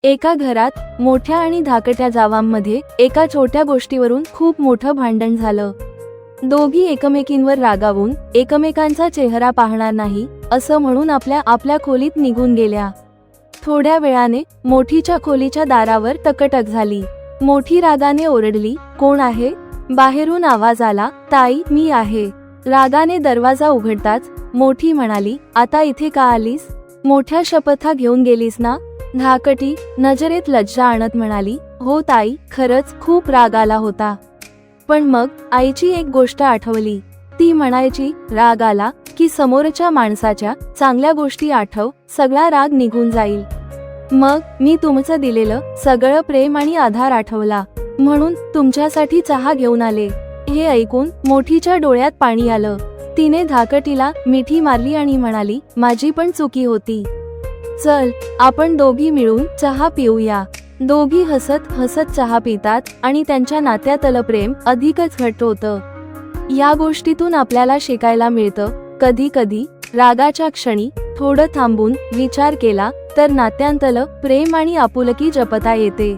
एका घरात मोठ्या आणि धाकट्या जावांमध्ये एका छोट्या गोष्टीवरून खूप मोठं भांडण झालं। दोघी एकमेकींवर रागावून एकमेकांचा चेहरा पाहणार नाही असं म्हणून आपल्या आपल्या खोलीत निघून गेल्या। थोड्या वेळाने मोठीच्या खोलीच्या दारावर टकटक झाली। मोठी रागाने ओरडली, कोण आहे? बाहेरून आवाज आला, ताई मी आहे। रागाने दरवाजा उघडताच मोठी म्हणाली, आता इथे का आलीस? मोठ्या शपथा घेऊन गेलीस ना? धाकटी नजरेत लज्जा आणत म्हणाली, हो ताई, खरंच खूप राग आला होता। पण मग आईची एक गोष्ट आठवली। ती म्हणायची, राग आला की समोरच्या माणसाच्या चांगल्या गोष्टी आठव, सगळा राग निघून जाईल। मग मी तुमचं दिलेलं सगळं प्रेम आणि आधार आठवला, म्हणून तुमच्यासाठी चहा घेऊन आले। हे ऐकून मोठीच्या डोळ्यात पाणी आलं। तिने धाकटीला मिठी मारली आणि म्हणाली, माझी पण चुकी होती। चल आपण दोघी मिळून चहा पिऊया। दोघी हसत हसत चहा पितात आणि त्यांच्या नात्यातलं प्रेम अधिकच घट्ट होतं। या गोष्टीतून आपल्याला शिकायला मिळतं, कधी कधी रागाच्या क्षणी थोडं थांबून विचार केला तर नात्यांतलं प्रेम आणि आपुलकी जपता येते।